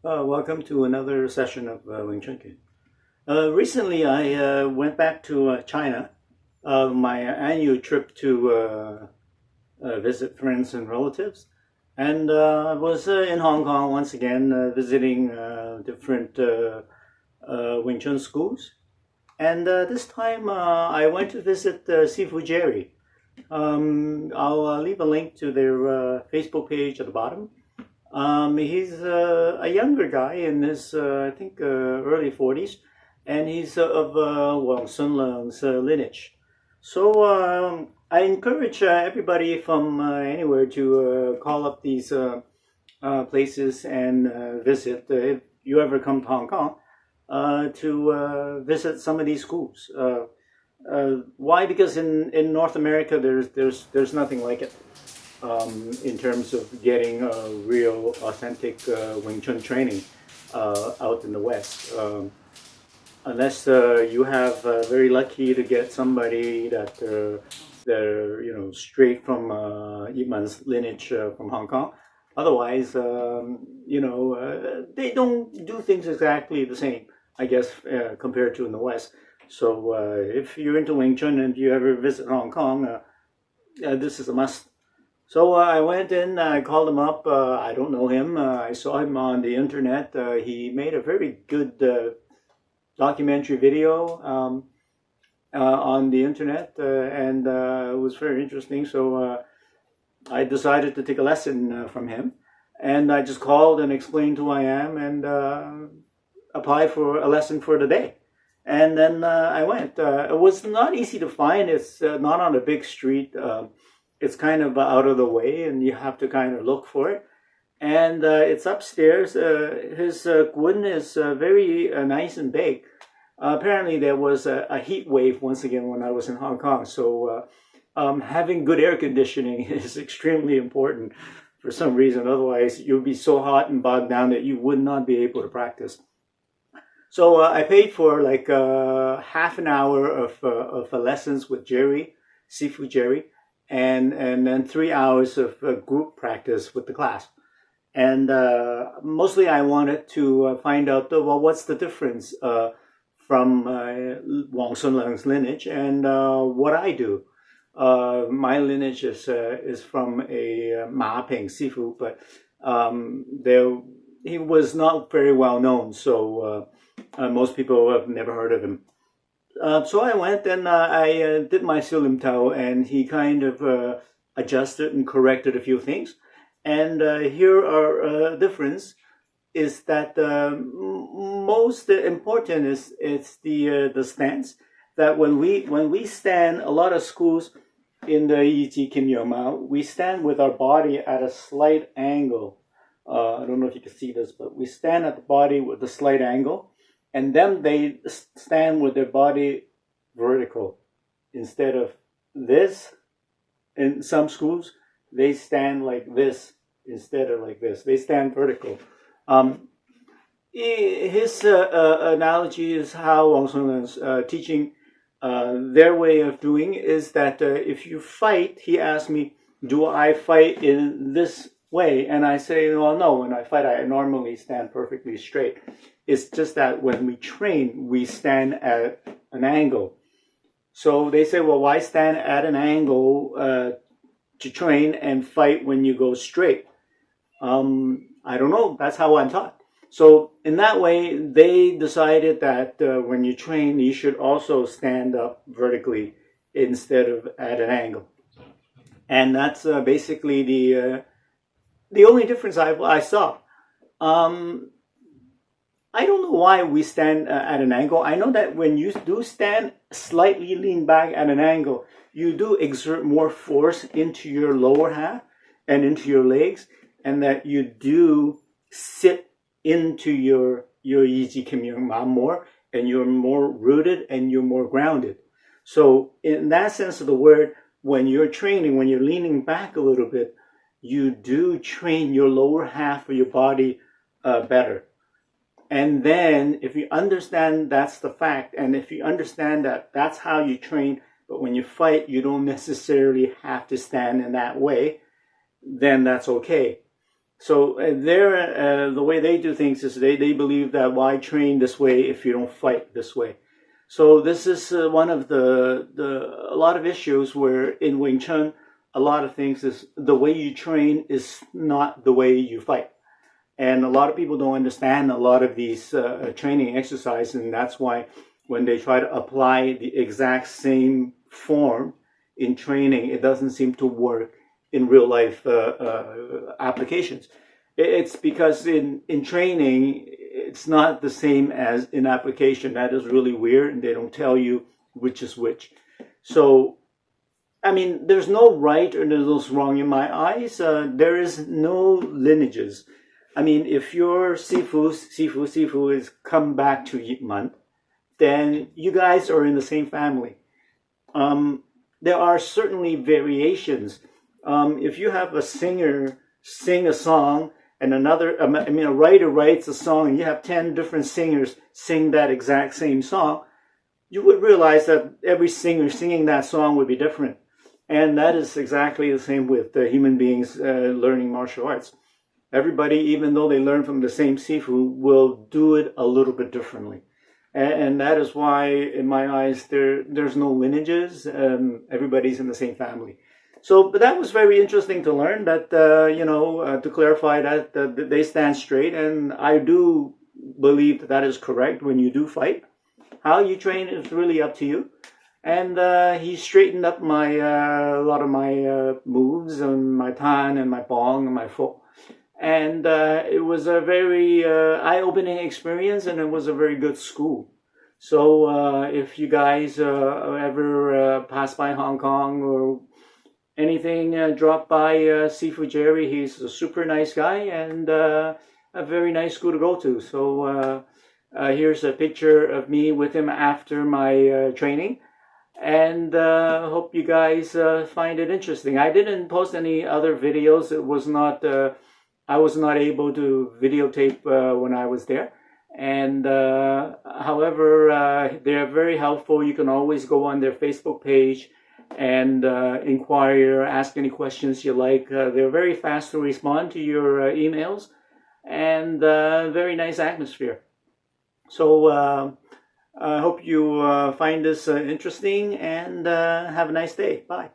Welcome to another session of Wing Chun Kid. Recently, I went back to China, my annual trip to visit friends and relatives, and I was in Hong Kong once again, visiting different Wing Chun schools. And this time, I went to visit Sifu Jerry. I'll leave a link to their Facebook page at the bottom. He's a younger guy in his, I think, early 40s, and he's of Sun Leung's lineage. So I encourage everybody from anywhere to call up these places and visit if you ever come to Hong Kong to visit some of these schools. Why? Because in North America, there's nothing like it. In terms of getting real, authentic Wing Chun training out in the West. Unless you have very lucky to get somebody that they're straight from Ip Man's lineage from Hong Kong. Otherwise, they don't do things exactly the same, I guess, compared to in the West. So if you're into Wing Chun and you ever visit Hong Kong, this is a must. So I went in, I called him up. I don't know him. I saw him on the internet. He made a very good documentary video on the internet, and it was very interesting. So I decided to take a lesson from him. And I just called and explained who I am and applied for a lesson for the day. And then I went. It was not easy to find. It's not on a big street. It's kind of out of the way, and you have to kind of look for it. And it's upstairs. His gun is very nice and big. Apparently, there was a heat wave once again when I was in Hong Kong. So having good air conditioning is extremely important for some reason. Otherwise, you'll be so hot and bogged down that you would not be able to practice. So I paid for like half an hour of lessons with Jerry, Sifu Jerry. And then 3 hours of group practice with the class. And mostly I wanted to find out, what's the difference from Sun Leung's lineage and what I do. My lineage is from a Ma Ping Sifu, but he was not very well known, so most people have never heard of him. So I went and I did my Silim Tao, and he kind of adjusted and corrected a few things. And here are difference is that most important is it's the stance. That when we stand, a lot of schools in the Yi Ji Kim Yo Mao, we stand with our body at a slight angle. I don't know if you can see this, but we stand at the body with a slight angle. And then they stand with their body vertical. Instead of this, in some schools, they stand like this instead of like this. They stand vertical. His analogy is how Sun Leung's teaching their way of doing is that if you fight, he asked me, do I fight in this way? And I say, well, no, when I fight, I normally stand perfectly straight. It's just that when we train, we stand at an angle. So they say, well, why stand at an angle to train and fight when you go straight? I don't know. That's how I'm taught. So in that way, they decided that when you train, you should also stand up vertically instead of at an angle. And that's basically the only difference I saw. I don't know why we stand at an angle. I know that when you do stand slightly lean back at an angle, you do exert more force into your lower half and into your legs, and that you do sit into your Yi Ji Kim Yo Ma more, and you're more rooted and you're more grounded. So in that sense of the word, when you're training, when you're leaning back a little bit, you do train your lower half of your body better. And then if you understand that's the fact, and if you understand that that's how you train, but when you fight, you don't necessarily have to stand in that way, then that's okay. So the way they do things is they believe that why train this way if you don't fight this way. So this is one of a lot of issues where in Wing Chun, a lot of things is the way you train is not the way you fight. And a lot of people don't understand a lot of these training exercises, and that's why when they try to apply the exact same form in training, it doesn't seem to work in real life applications. It's because in training, it's not the same as in application. That is really weird, and they don't tell you which is which. So, I mean, there's no right or there's no wrong in my eyes. There is no lineages. I mean, if your Sifu is come back to Yip Man, then you guys are in the same family. There are certainly variations. If you have a singer sing a song and a writer writes a song and you have 10 different singers sing that exact same song, you would realize that every singer singing that song would be different. And that is exactly the same with human beings learning martial arts. Everybody, even though they learn from the same Sifu, will do it a little bit differently. And that is why, in my eyes, there's no lineages. Everybody's in the same family. So, but that was very interesting to learn that, to clarify that they stand straight. And I do believe that is correct when you do fight. How you train is really up to you. And he straightened up a lot of my moves and my tan and my bong and my fo. And it was a very eye-opening experience, and it was a very good school. So if you guys ever pass by Hong Kong or anything, drop by Sifu Jerry. He's a super nice guy and a very nice school to go to. So here's a picture of me with him after my training. And hope you guys find it interesting. I didn't post any other videos. It was not... I was not able to videotape when I was there. And however, they're very helpful. You can always go on their Facebook page and inquire, ask any questions you like. They're very fast to respond to your emails, and very nice atmosphere. So I hope you find this interesting, and have a nice day. Bye.